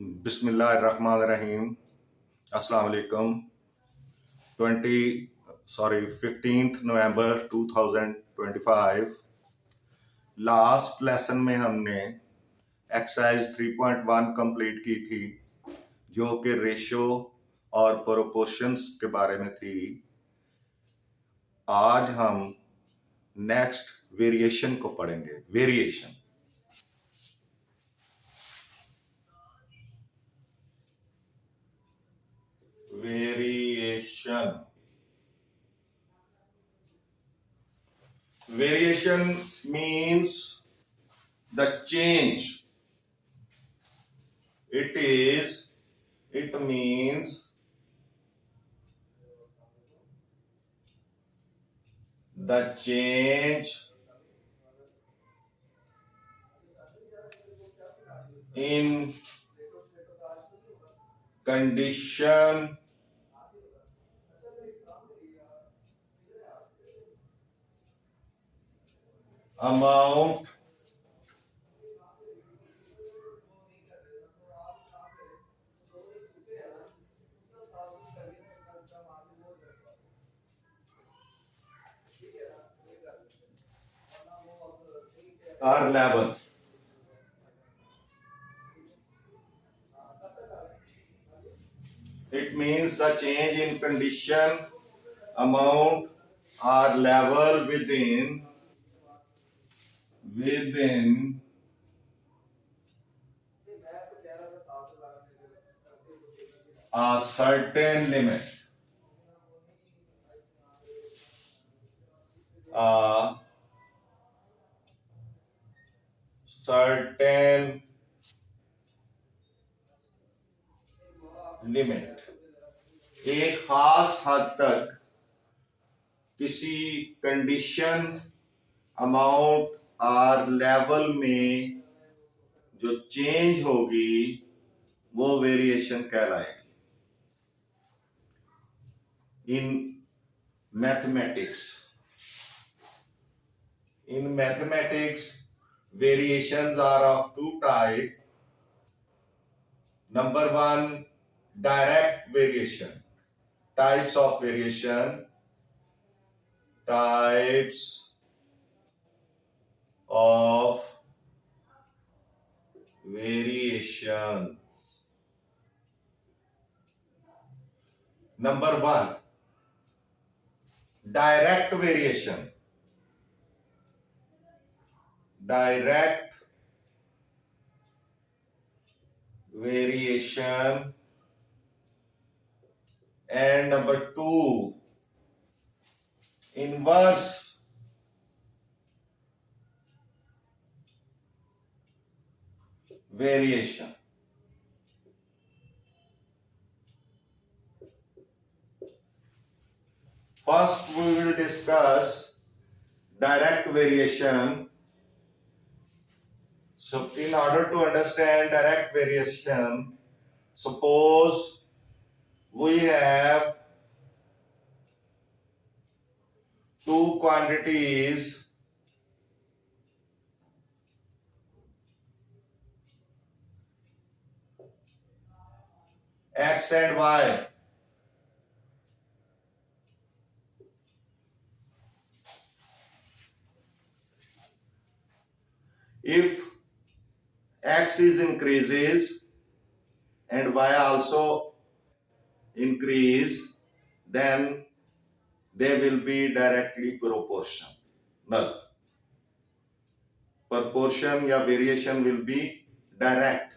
बिस्मिल्लाहिर्रहमानिर्रहीम। अस्सलाम वालेकुम। 15th नवंबर 2025। लास्ट लेसन में हमने एक्सरसाइज 3.1 कंप्लीट की थी, जो कि रेशो और प्रोपोर्शंस के बारे में थी। आज हम नेक्स्ट वेरिएशन को पढ़ेंगे। Variation variation Variation means the change. It means the change in condition, amount, or level. It means the change in condition, amount, or level within a certain limit. A certain limit. एक खास हद तक किसी condition, amount और level में जो change होगी वो वेरिएशन कहलाएगी। In mathematics variations are of two types. Number one, direct variation. Types of variation. Number one, direct variation. Direct variation. And number two, inverse variation. First, we will discuss direct variation. So, in order to understand direct variation, suppose we have two quantities x and y. If x is increases and y also increase, then they will be directly proportional. Proportion या variation will be direct.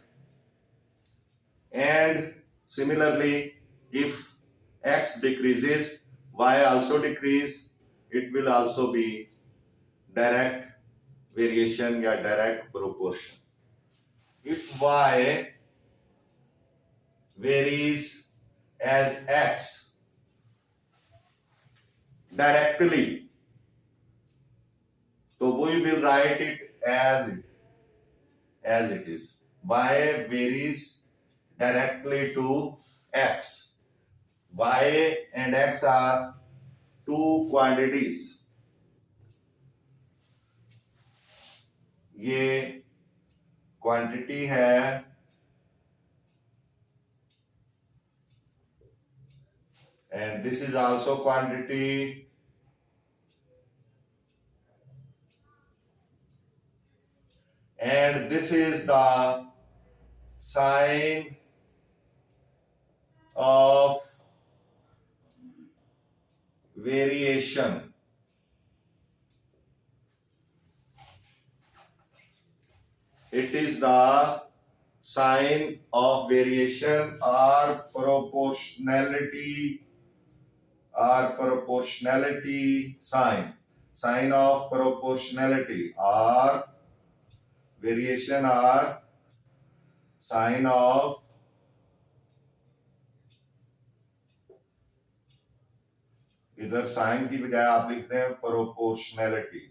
And similarly, if x decreases, y also decrease, it will also be direct variation या direct proportion. If y varies as x directly, so we will write it as it is. Y varies directly to x. Y and x are two quantities. ये quantity है and this is also quantity, and this is the sign of variation. It is the sign of variation or proportionality sign of proportionality or variation or sign of इधर sign की बजाय आप लिखते हैं proportionality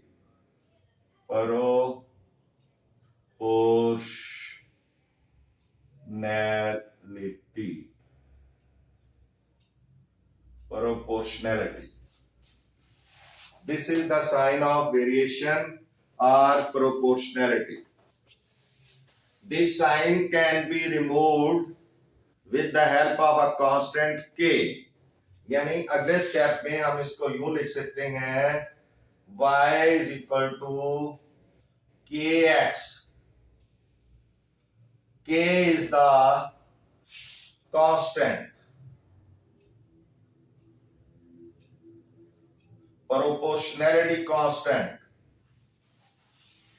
proportionality. This is the sign of variation or proportionality. This sign can be removed with the help of a constant k. यानी अगले step में हम इसको यूं लिख सकते हैं y is equal to kx. K is the constant. Proportionality constant.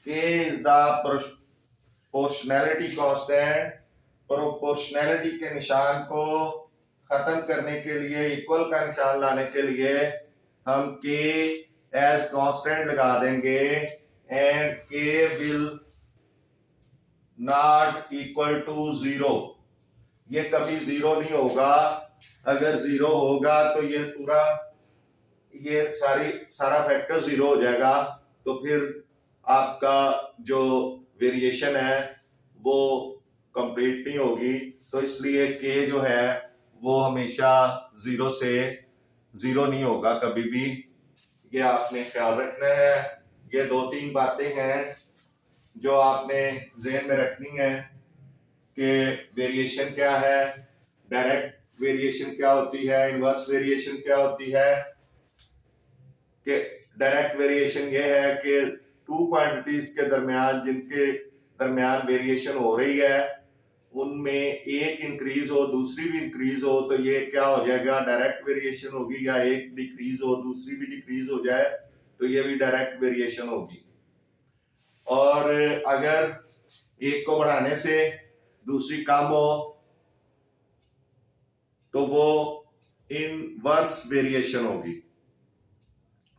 K is the proportionality constant. Proportionality के निशान को खत्म करने के लिए, इक्वल का निशान लाने के लिए हम K as constant लगा देंगे and K will not equal to 0. ये कभी 0 नहीं होगा. अगर 0 होगा तो ये सारा फैक्टर 0 हो जाएगा, तो फिर आपका जो वेरिएशन है वो कंप्लीट नहीं होगी. तो इसलिए K जो है वो हमेशा 0 से 0 नहीं होगा कभी भी. ये आपने ख्याल रखना है. ये 2-3 बातें हैं जो आपने ज़हन में रखनी है कि वेरिएशन क्या है, डायरेक्ट वेरिएशन क्या होती है, इनवर्स वेरिएशन क्या होती है. कि डायरेक्ट वेरिएशन ये है कि टू क्वांटिटीज के दरमियान जिनके दरमियान वेरिएशन हो रही है उनमें एक इंक्रीज हो दूसरी भी इंक्रीज हो तो ये क्या हो जाएगा, डायरेक्ट वेरिएशन होगी. या एक डिक्रीज हो दूसरी भी डिक्रीज हो जाए तो ये भी डायरेक्ट वेरिएशन होगी. और अगर एक को बढ़ाने से दूसरी कम हो तो वो इनवर्स वेरिएशन होगी.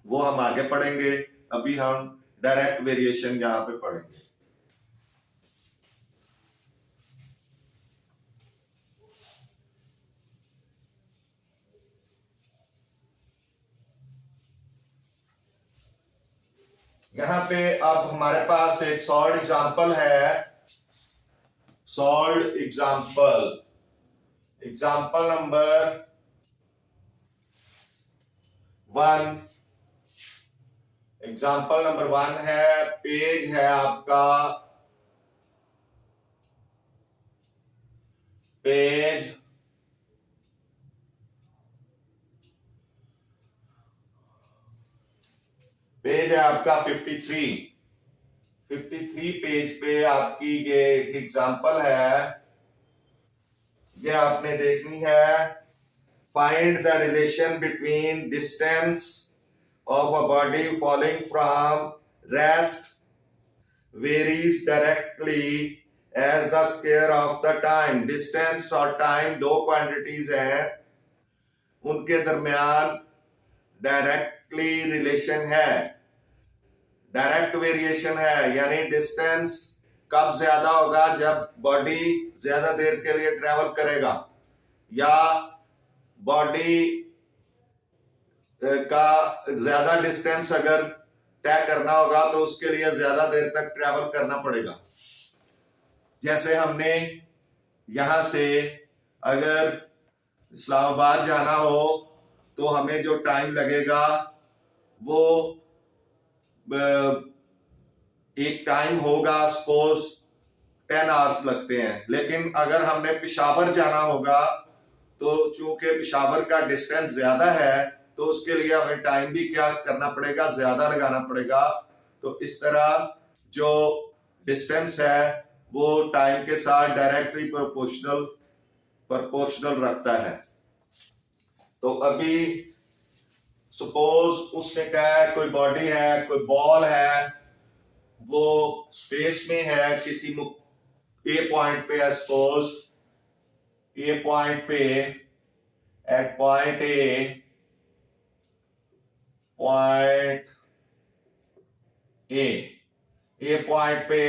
वो हम आगे पढ़ेंगे. अभी हम डायरेक्ट वेरिएशन यहां पे पढ़ेंगे. यहां पे अब हमारे पास एक सॉल्व एग्जांपल है. Solve example number 1. Example number 1 है. पेज है आपका पेज 53. 53 पेज पे आपकी ये एग्जाम्पल है. ये आपने देखनी है. Find the relation between distance of a body falling from rest varies directly as the square of the time. Distance और time दो क्वांटिटीज हैं, उनके दरमियान डायरेक्टली रिलेशन है, डायरेक्ट वेरिएशन है. यानी डिस्टेंस कब ज्यादा होगा, जब बॉडी ज्यादा देर के लिए ट्रेवल करेगा, या बॉडी का ज्यादा डिस्टेंस अगर तय करना होगा तो उसके लिए ज्यादा देर तक ट्रैवल करना पड़ेगा. जैसे हमने यहां से अगर इस्लामाबाद जाना हो तो हमें जो टाइम लगेगा वो एक टाइम होगा, सपोज 10 आवर्स लगते हैं. लेकिन अगर हमने पेशावर जाना होगा तो चूंकि पेशावर का डिस्टेंस ज्यादा है तो उसके लिए हमें टाइम भी क्या करना पड़ेगा, ज्यादा लगाना पड़ेगा। तो इस तरह जो डिस्टेंस है वो टाइम के साथ डायरेक्टली प्रोपोर्शनल रखता है। तो अभी सपोज उसने कहा है कोई बॉडी है, कोई बॉल है, वो स्पेस में है, किसी ए पॉइंट पे है, सपोज ए पॉइंट पे, एट पॉइंट ए पॉइंट पे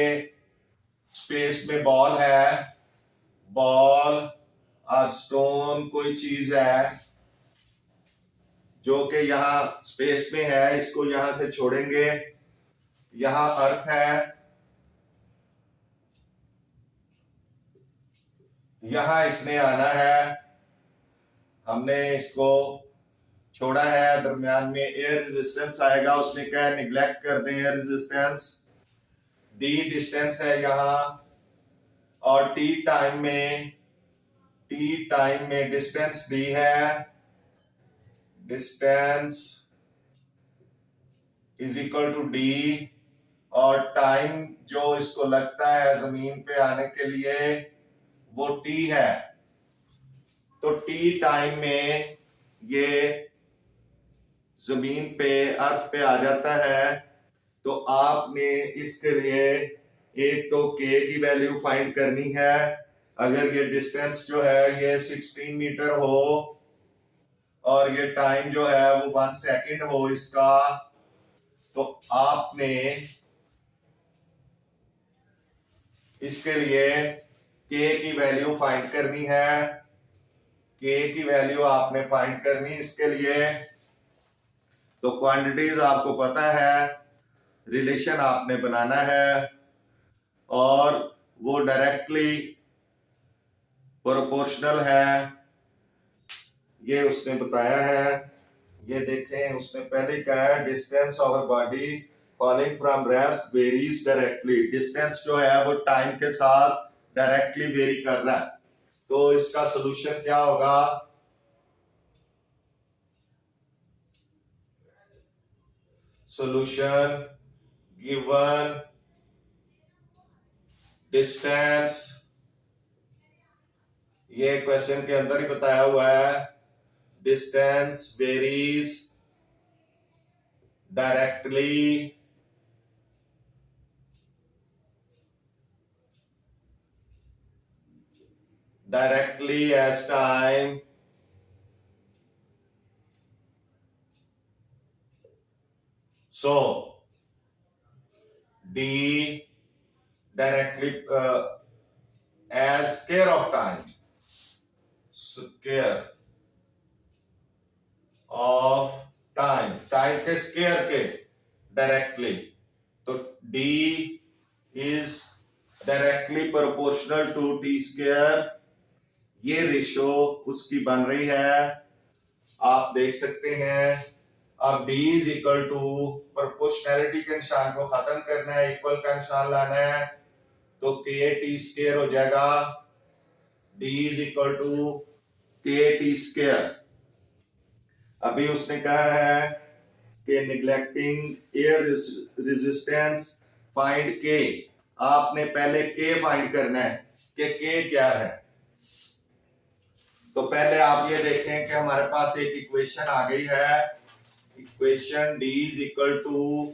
स्पेस में बॉल है, बॉल और स्टोन कोई चीज है जो कि यहां स्पेस में है, इसको यहां से छोड़ेंगे, यहां अर्थ है, यहां इसने आना है, हमने इसको छोड़ा है, दरमियान में एयर रेजिस्टेंस आएगा, उसने क्या है निगलेक्ट कर दें एयर रेजिस्टेंस, डी डिस्टेंस है यहां, और टी टाइम में डिस्टेंस डी है, distance is equal to D, और टाइम जो इसको लगता है जमीन पे आने के लिए वो टी है। तो टी टाइम में ये जमीन पे अर्थ पे आ जाता है। तो आपने इसके लिए एक तो के की वैल्यू फाइंड करनी है, अगर ये डिस्टेंस जो है ये 16 मीटर हो और ये टाइम जो है वो 1 सेकंड हो इसका, तो आपने इसके लिए के की वैल्यू फाइंड करनी है, के की वैल्यू आपने फाइंड करनी इसके लिए। तो क्वांटिटीज आपको पता है, रिलेशन आपने बनाना है और वो डायरेक्टली प्रोपोर्शनल है, ये उसने बताया है। ये देखें उसने पहले कहा है distance of a body falling from rest varies directly, distance जो है वो टाइम के साथ डायरेक्टली वेरी कर रहा है। तो इसका सोल्यूशन क्या होगा, solution given distance, ये क्वेश्चन के अंदर ही बताया हुआ है, distance varies directly as time so d directly as square of time, square of time के स्क्वायर के डायरेक्टली, तो d is directly proportional to T square, ये रेशो उसकी बन रही है, आप देख सकते हैं। अब d is equal to, proportionality के निशान को खत्म करना है, इक्वल का निशान लाना है, तो के टी स्क्वायर हो जाएगा, d is equal to K T square. अभी उसने कहा है कि निगलेक्टिंग एयर रेजिस्टेंस फाइंड के, आपने पहले के फाइंड करना है कि के क्या है। तो पहले आप ये देखें कि हमारे पास एक इक्वेशन आ गई है, equation d is equal to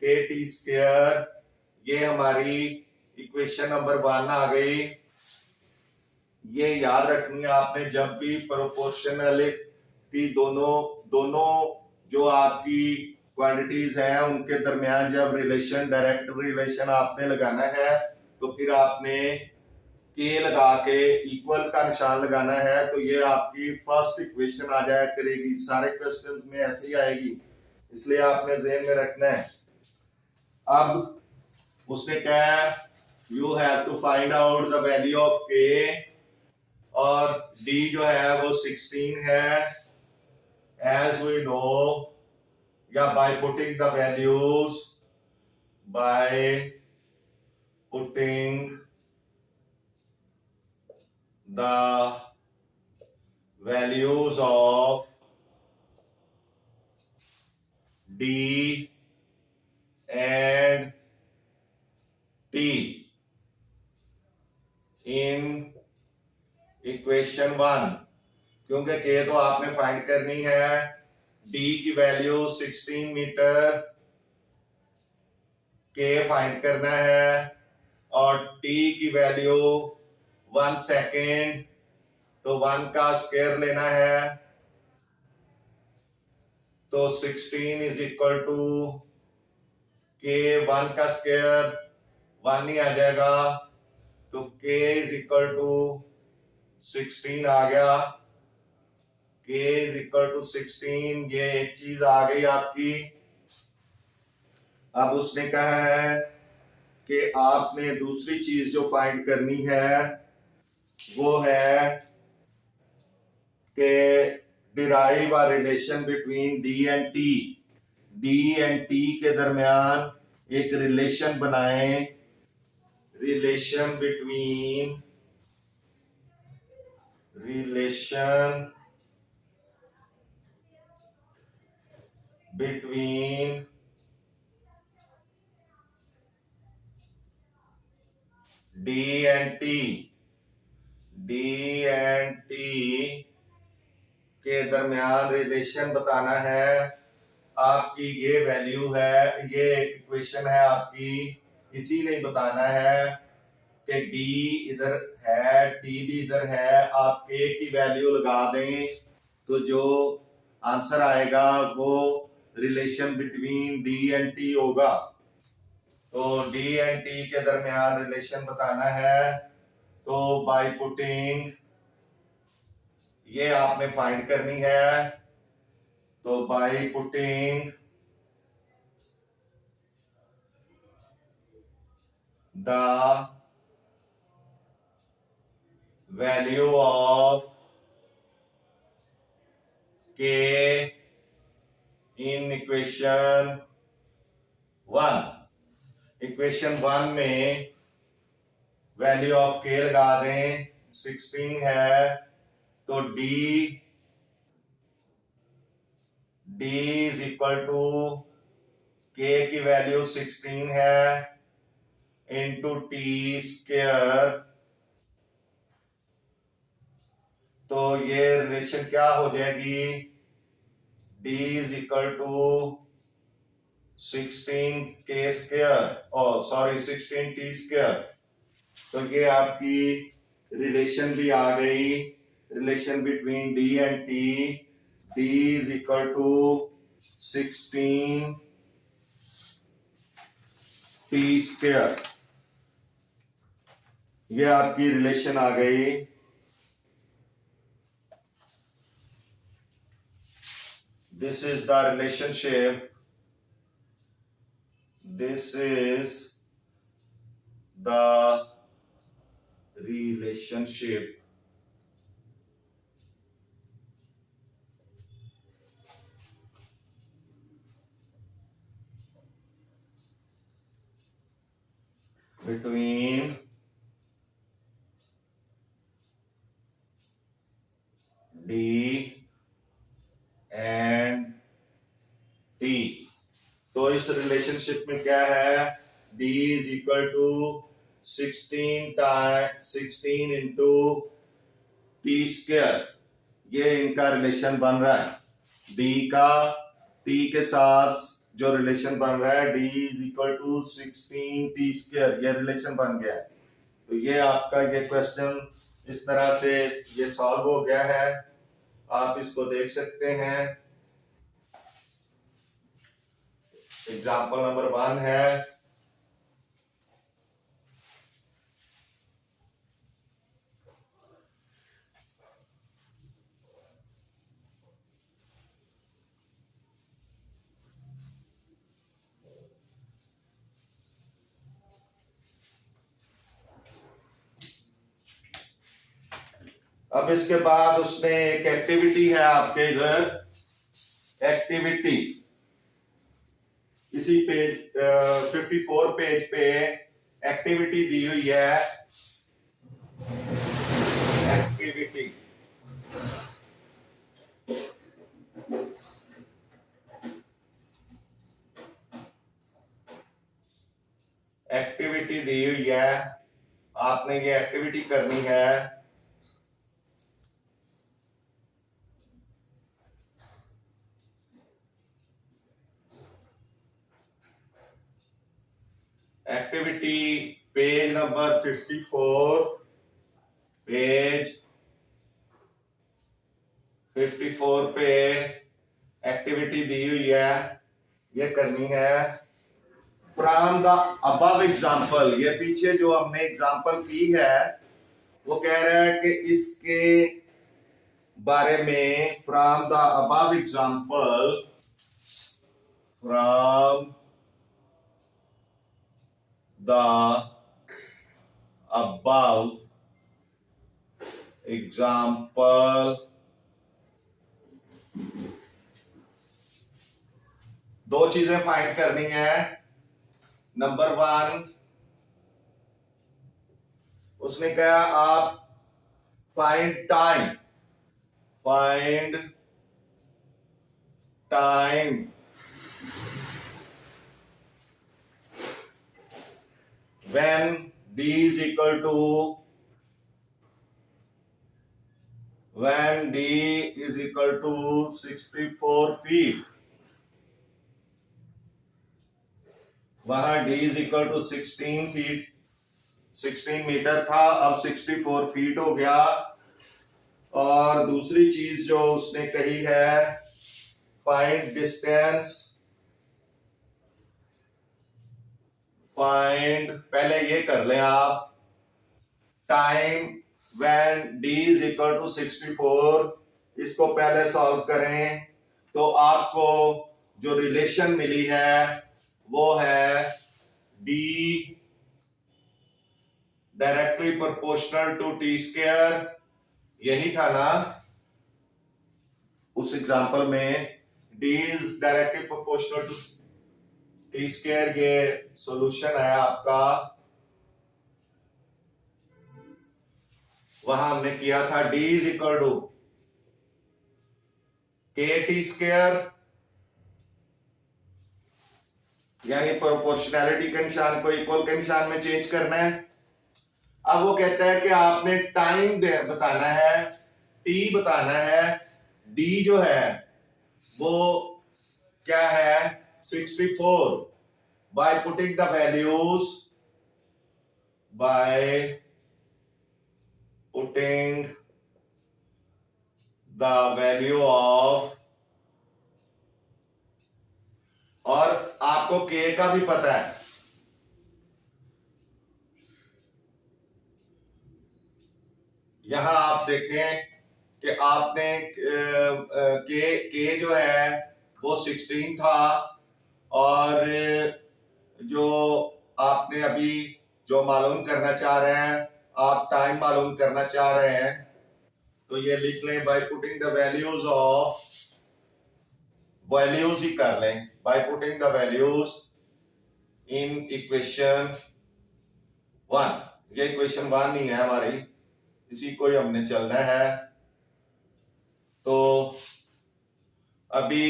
K T square, ये हमारी इक्वेशन नंबर 1 आ गई। ये याद रखनी है आपने, जब भी प्रोपोर्शनलिटी दोनों जो आपकी क्वांटिटीज हैं उनके दरमियान जब रिलेशन, डायरेक्ट रिलेशन आपने लगाना है, तो फिर आपने के लगा के इक्वल का निशान लगाना है, तो ये आपकी फर्स्ट इक्वेशन आ जाया करेगी। सारे क्वेश्चंस में ऐसे ही आएगी, इसलिए आपने ज़हन में रखना है। अब उसने कहा you have to find out the value of K, और d जो है वो 16 है, एज वी नो, या by putting the values, by putting the values of D and T in equation 1, क्योंकि के तो आपने फाइंड करनी है, डी की वैल्यू 16 मीटर के फाइंड करना है और टी की वैल्यू 1 सेकेंड, तो 1 का स्क्वायर लेना है, तो 16 इज इक्वल टू के 1 का स्क्वायर 1 ही आ जाएगा, तो के इज इक्वल टू 16 आ गया, के इज इक्वल टू 16। ये एक चीज आ गई आपकी। अब उसने कहा है कि आपने दूसरी चीज जो फाइंड करनी है वो है कि derive a relation between D and T. D and T के दरमियान एक रिलेशन बनाएं, relation between D and T. D and T के दरमियान रिलेशन बताना है। आपकी ये वैल्यू है, ये इक्वेशन है आपकी, इसीलिए बताना है कि डी इधर है, टी भी इधर है। आप के की वैल्यू लगा दें तो जो आंसर आएगा वो relation between D and T होगा। तो डी एंड टी के दरमियान रिलेशन बताना है, तो बाय पुटिंग ये आपने फाइंड करनी है, तो bye putting the value of के इन इक्वेशन 1। इक्वेशन 1 में वैल्यू ऑफ के लगा दें, 16 है, तो डी इज इक्वल टू के की वैल्यू 16 है इंटू टी स्क्वायर। तो ये रिलेशन क्या हो जाएगी, डी इज इक्वल टू 16 के स्क्वायर, और सॉरी 16 टी स्क्वायर। तो ये आपकी रिलेशन भी आ गई, relation between D and T. D is equal to 16 T square, ये आपकी रिलेशन आ गई। This is the relationship. This is the relationship between D and T। तो इस रिलेशनशिप में क्या है, D is equal to 16 into T square, ये इनका रिलेशन बन रहा है। D का T के साथ जो रिलेशन बन रहा है, D is equal to 16 T square, ये रिलेशन बन गया है। तो ये आपका ये क्वेश्चन इस तरह से ये सॉल्व हो गया है, आप इसको देख सकते हैं। एग्जाम्पल नंबर 1 है, अब इसके बाद उसने एक एक्टिविटी है आपके इधर, एक्टिविटी इसी पेज 54 पेज पे एक्टिविटी दी हुई है। एक्टिविटी एक्टिविटी दी हुई है, आपने ये एक्टिविटी करनी है। एक्टिविटी पेज नंबर 54, पेज 54 पे एक्टिविटी दी हुई है, ये करनी है। फ्रॉम द अबव एग्जाम्पल, ये पीछे जो हमने एग्जाम्पल की है वो कह रहा है कि इसके बारे में, from the above example, from the above example, दो चीजें फाइंड करनी है। नंबर 1, उसने कहा आप find time, find time when d is equal to, when d is equal to 64 feet, वहां d is equal to 16 feet, 16 metre था, अब 64 फीट हो गया। और दूसरी चीज जो उसने कही है, फाइंड डिस्टेंस, फाइंड, पहले ये कर लें आप, time when d is equal to 64, इसको पहले सॉल्व करें तो आपको जो रिलेशन मिली है वो है d directly proportional to t square, यही था ना उस एग्जांपल में, d is directly proportional to t square, ये सॉल्यूशन है आपका। वहां हमने किया था d is equal to K T square, यानी प्रोपोर्शनैलिटी के निशान को इक्वल के निशान में चेंज करना है। अब वो कहता है कि आपने टाइम बताना है, t बताना है, d जो है वो क्या है 64, bye putting the values, by putting the value of, और आपको k का भी पता है, यहां आप देखें कि आपने के जो है वो 16 था, और जो आपने अभी जो मालूम करना चाह रहे हैं, आप टाइम मालूम करना चाह रहे हैं, तो ये लिख लें by putting the values of, values ही कर लें, by putting the values in equation 1, ये इक्वेशन 1 नहीं है हमारी, इसी को ही हमने चलना है। तो अभी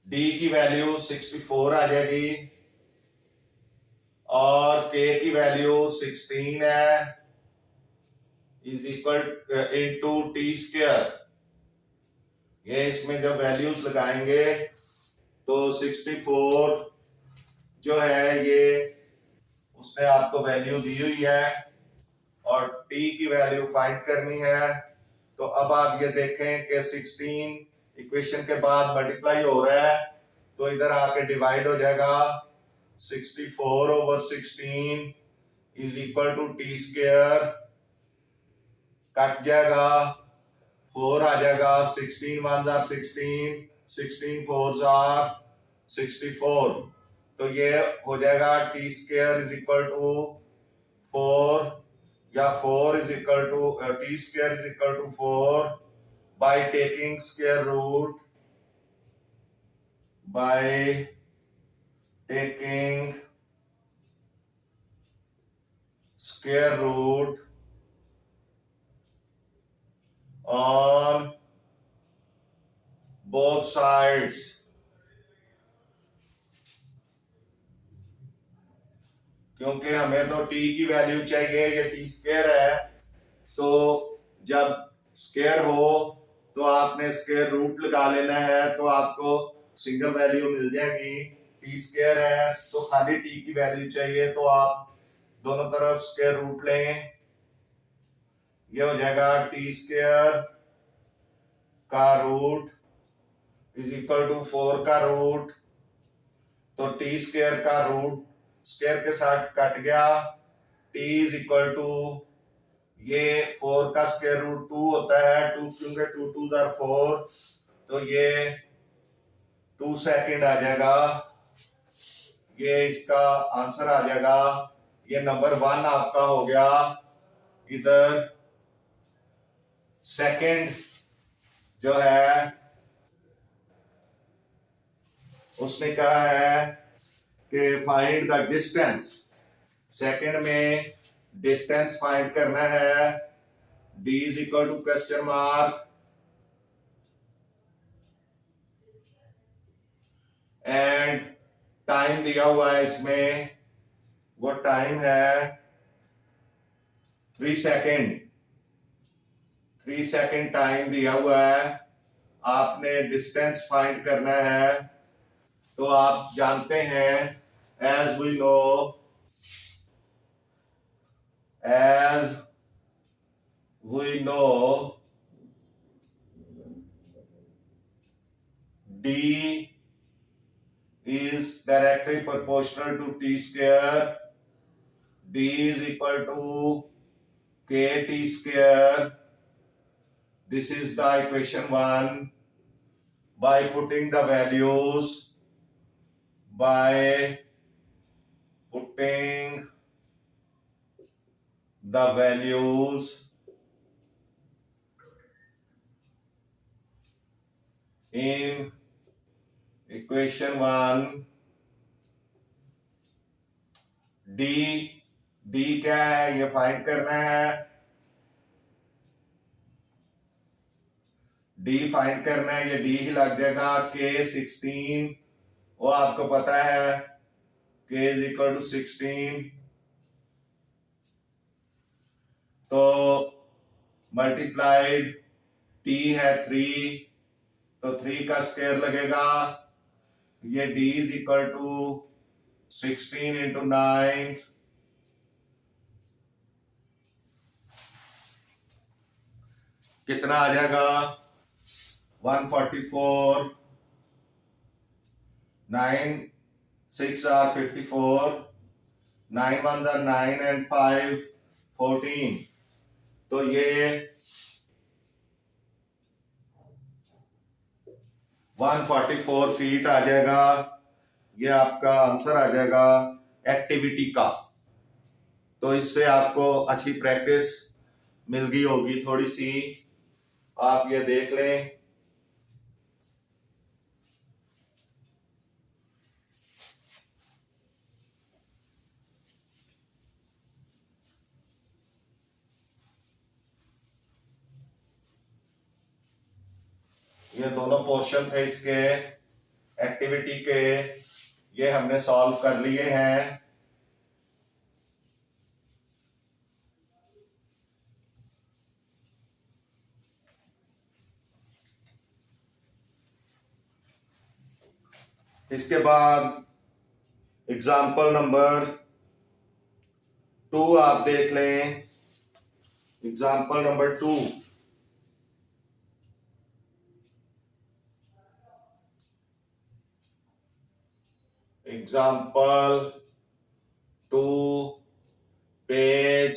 d की वैल्यू 64 आ जाएगी और k की वैल्यू 16 है, is equal into T square. ये इसमें जब वैल्यूज लगाएंगे तो 64 जो है ये उसने आपको वैल्यू दी हुई है और t की वैल्यू फाइंड करनी है। तो अब आप ये देखें कि 16 इक्वेशन के बाद मल्टीप्लाई हो रहा है, तो इधर आके डिवाइड हो जाएगा, 64 over 16 is equal to T square, cut जाएगा, 4 आ जाएगा, 16 1 आर 16, 16 4 आर 64, तो ये हो जाएगा T square is equal to 4, या 4 is equal to T square is equal to 4 by taking square root, by taking square root on both sides, क्योंकि हमें तो टी की वैल्यू चाहिए, ये टी स्क्वायर है, तो जब स्क्वायर हो तो आपने स्क्वायर रूट लगा लेना है, तो आपको सिंगल वैल्यू मिल जाएगी। टी स्क्वायर है तो खाली टी की वैल्यू चाहिए, तो आप दोनों तरफ स्क्वायर रूट लें, ये हो जाएगा टी स्क्वायर का रूट इज इक्वल टू 4 का रूट, तो टी स्क्वायर का रूट स्क्वायर के साथ कट गया, टी इज इक्वल टू ये 4 का स्क्वायर रूट 2 होता है, 2 क्योंकि 2 2 जार 4, तो ये 2 सेकेंड आ जाएगा, ये इसका आंसर आ जाएगा। ये नंबर 1 आपका हो गया। इधर सेकेंड जो है उसने कहा है कि फाइंड द डिस्टेंस, सेकेंड में डिस्टेंस फाइंड करना है, d is equal to question mark and time दिया हुआ है इसमें, वो टाइम है 3 सेकेंड, 3 सेकेंड टाइम दिया हुआ है, आपने डिस्टेंस फाइंड करना है। तो आप जानते हैं as we know, as we know, d is directly proportional to t square, d is equal to kt square. This is the equation 1. By putting the values, by putting the values in equation 1, d क्या है ये find करना है, d find करना है, ये d ही लग जाएगा k16, वो आपको पता है k इज इक्वल टू 16, तो मल्टीप्लाइड t है 3, तो 3 का स्क्वायर लगेगा, ये d is equal to 16 into 9, कितना आ जाएगा 144, 9 6 आर 54, 9 1 आर 9 एंड 5 14, तो ये 144 फीट आ जाएगा, ये आपका आंसर आ जाएगा एक्टिविटी का। तो इससे आपको अच्छी प्रैक्टिस मिल गई होगी थोड़ी सी, आप ये देख लें। ये दोनों पोर्शन थे इसके एक्टिविटी के, ये हमने सॉल्व कर लिए हैं। इसके बाद एग्जाम्पल नंबर 2 आप देख लें। Example number 2, example 2 page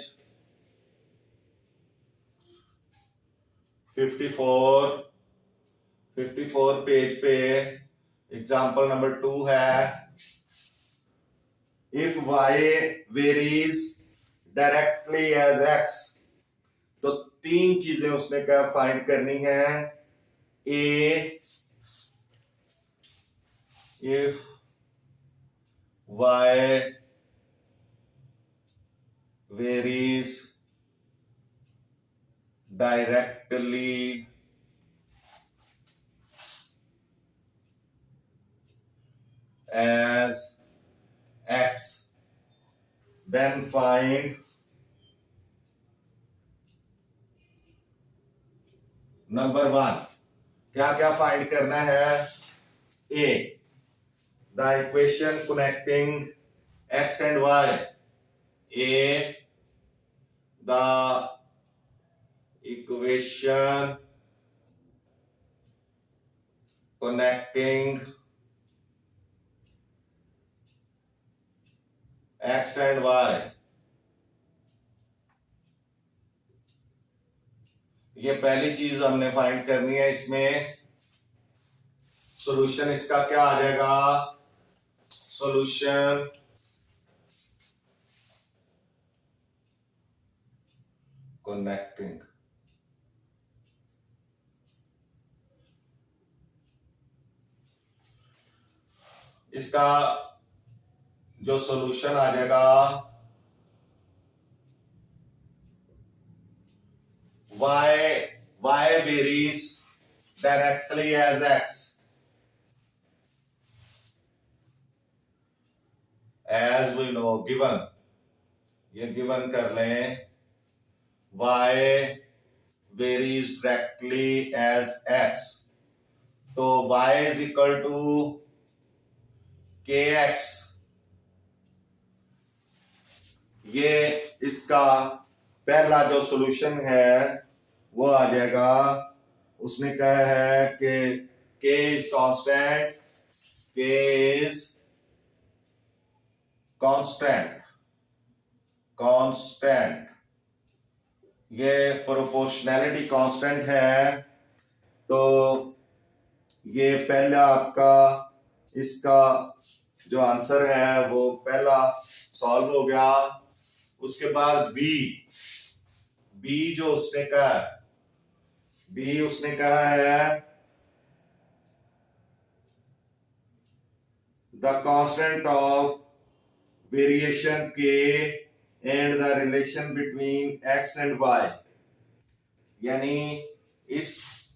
54 page पे एग्जाम्पल नंबर 2 है। If y varies directly as x, तो 3 चीजें उसने क्या फाइंड करनी है। ए, इफ y varies directly as x, then find number 1। क्या क्या फाइंड करना है? ए, the equation connecting x and y। A, the equation connecting x and y। ये पहली चीज हमने फाइंड करनी है। इसमें सॉल्यूशन इसका क्या आ जाएगा? सॉल्यूशन कनेक्टिंग, इसका जो सॉल्यूशन आ जाएगा y varies directly as x, as we know given, ये गिवन कर लें, y varies directly as x, तो y is equal to kx। ये इसका पहला जो सॉल्यूशन है वो आ जाएगा। उसने कहा है कि k is constant, k is constant, ये प्रोपोर्शनैलिटी कांस्टेंट है। तो ये पहला आपका इसका जो आंसर है वो पहला सॉल्व हो गया। उसके बाद बी जो उसने कहा, बी उसने कहा है the constant of variation K and the relation between x and y, यानी इस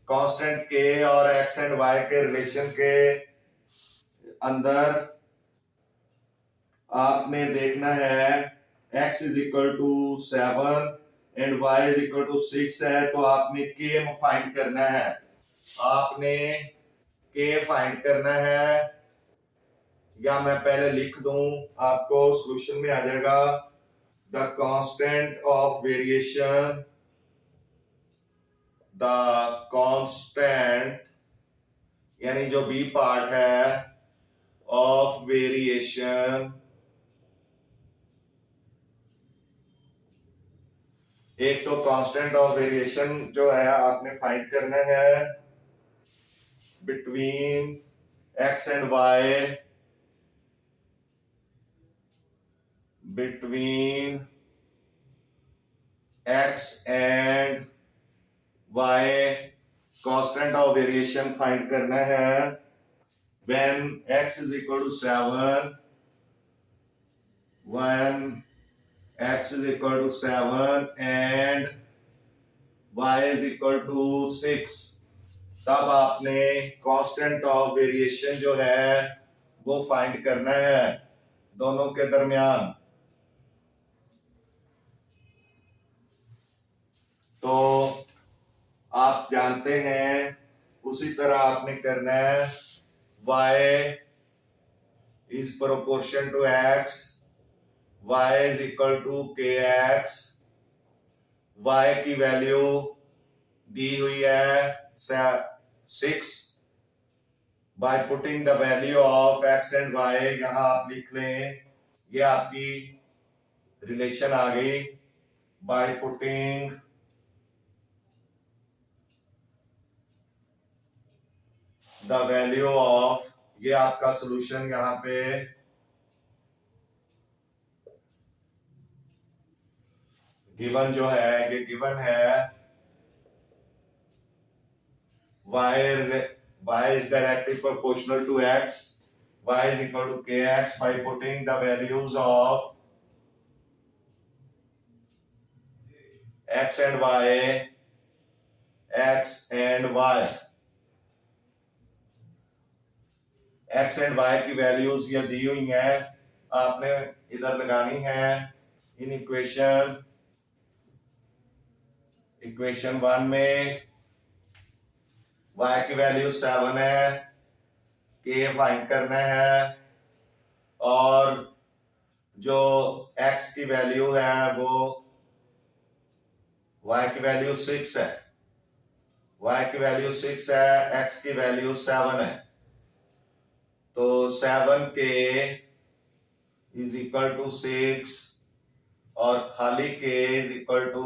कांस्टेंट के और x एंड y के रिलेशन के अंदर आपने देखना है x is equal to 7 and y is equal to 6 है, तो आपने k फाइंड करना है। आपने k फाइंड करना है, या मैं पहले लिख दूं, आपको सॉल्यूशन में आ जाएगा the constant of variation, the constant यानी जो बी पार्ट है ऑफ वेरिएशन, एक तो कांस्टेंट ऑफ वेरिएशन जो है आपने फाइंड करना है between x and y, between x and y constant of variation find करना है when x is equal to 7, when x is equal to 7 and y is equal to 6, तब आपने constant of variation जो है वो find करना है दोनों के दरमियान। तो आप जानते हैं उसी तरह आपने करना है y is proportion to x, y is equal to kx, y की वैल्यू दी हुई है 6, by putting the value of x and y यहां आप लिख लें, ये आपकी रिलेशन आ गई। by putting the value of, ये आपका सॉल्यूशन यहां पे गिवन जो है, ये गिवन है y is directly proportional to x, y is equal to kx by putting the values of x and y, x and y, x and y की values ये दी हुई हैं, आपने इधर लगानी है इन इक्वेशन 1 में y की वैल्यू 7 है, k फाइंड करना है, और जो x की वैल्यू है वो y की वैल्यू 6 है, y की वैल्यू 6 है, x की वैल्यू 7 है। तो 7k इज इक्वल टू 6 और खाली k इज इक्वल टू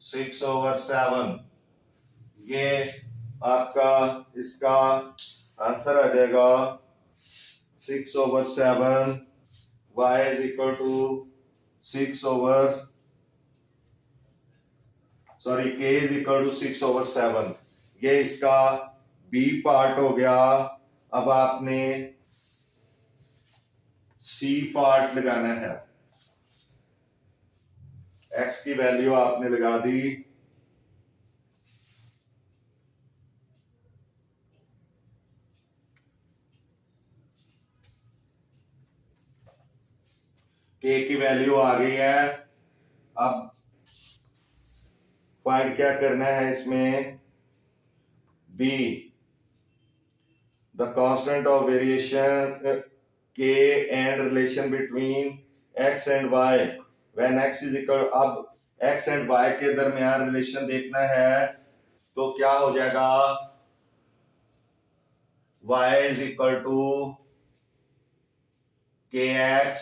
6/7। ये आपका इसका आंसर आ जाएगा 6/7। y is equal to k is equal to 6/7। ये इसका बी पार्ट हो गया। अब आपने सी पार्ट लगाना है। x की वैल्यू आपने लगा दी, k की वैल्यू आ गई है। अब फाइंड क्या करना है इसमें, b the constant of variation k and relation between x and y when x is equal. अब x एंड y के दरमियान रिलेशन देखना है, तो क्या हो जाएगा, y is equal to kx,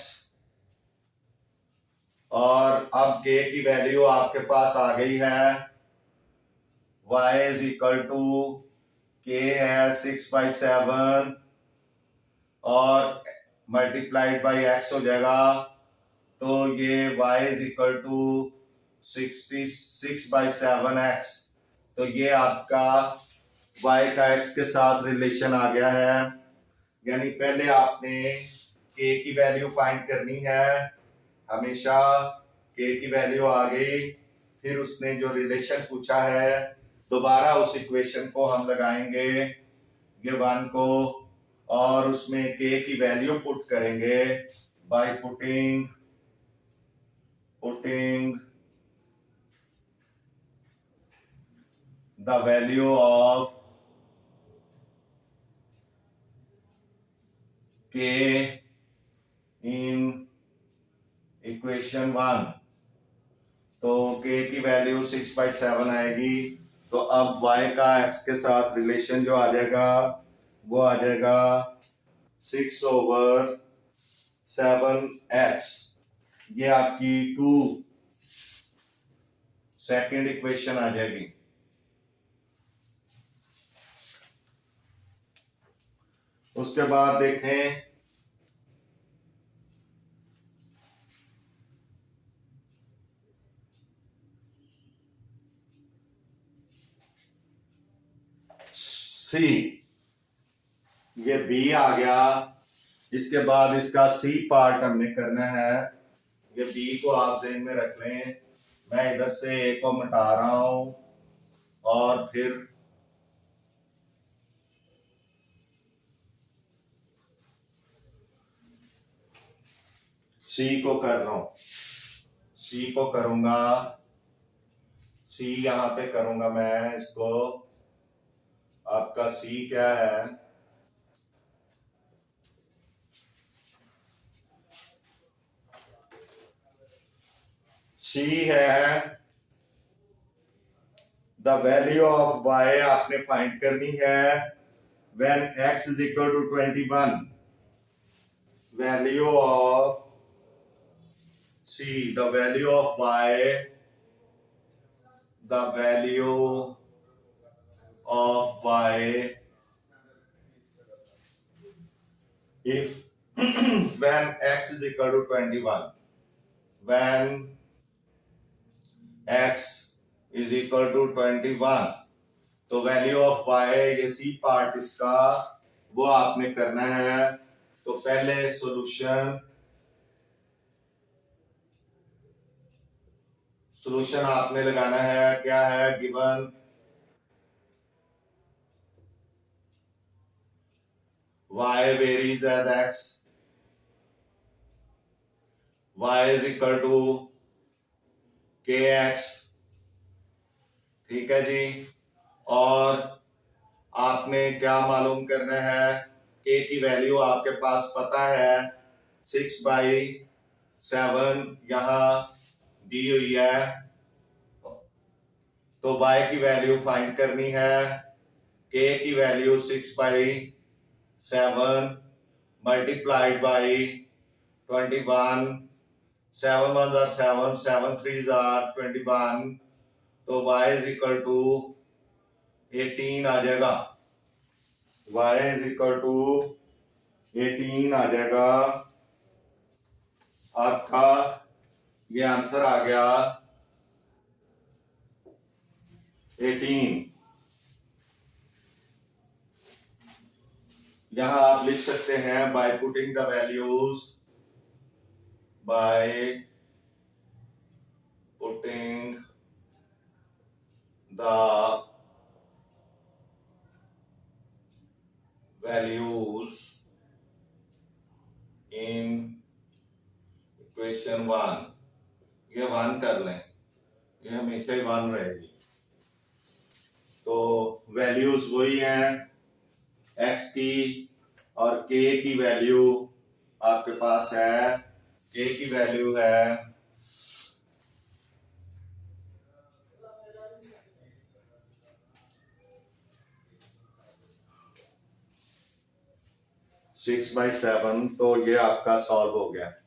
और अब k की वैल्यू आपके पास आ गई है, y is equal to k है 6/7 और मल्टीप्लाइड बाई x हो जाएगा। तो ये y is equal to 66/7x। तो ये आपका y का x के साथ रिलेशन आ गया है। यानी पहले आपने k की वैल्यू फाइंड करनी है, हमेशा k की वैल्यू आ गई, फिर उसने जो रिलेशन पूछा है दोबारा उस इक्वेशन को हम लगाएंगे ये 1 को, और उसमें k की वैल्यू पुट करेंगे bye putting the value of k in equation 1। तो k की वैल्यू 6/7 आएगी। तो अब y का x के साथ रिलेशन जो आ जाएगा वो आ जाएगा 6/7x। ये आपकी 2 सेकेंड इक्वेशन आ जाएगी। उसके बाद देखें सी, ये बी आ गया। इसके बाद इसका सी पार्ट हमने करना है। ये बी को आप ज़हन में रख लें। मैं इधर से ए को मिटा रहा हूं और फिर सी को कर रहा हूं, सी को करूंगा, सी यहां पे करूंगा मैं इसको। आपका सी क्या है, सी है द वैल्यू ऑफ y आपने फाइंड करनी है when x is equal to 21। Value of C, the value of y, the value of y if when x is equal to 21, when x is equal to 21, तो value of y, ये C part इसका वो आपने करना है। तो पहले solution आपने लगाना है, क्या है, given y varies as x, y is equal to K x, ठीक है जी। और आपने क्या मालूम करना है, k की वैल्यू आपके पास पता है 6/7 यहां दी हुई है, तो y की वैल्यू फाइंड करनी है। k की value 6/7 multiplied by 21, 7 1 are 7, 7 3 are 21, तो y इज इक्वल टू 18 आ जाएगा, y इज इक्वल टू 18 आ जाएगा आपका। ये आंसर आ गया 18। यहां आप लिख सकते हैं bye putting the values, by putting the values in equation 1। ये 1 कर लें, ये हमेशा ही 1 रहेगी। तो वैल्यूज वही हैं x की, और k की वैल्यू आपके पास है, k की वैल्यू है 6/7। तो ये आपका सॉल्व हो गया।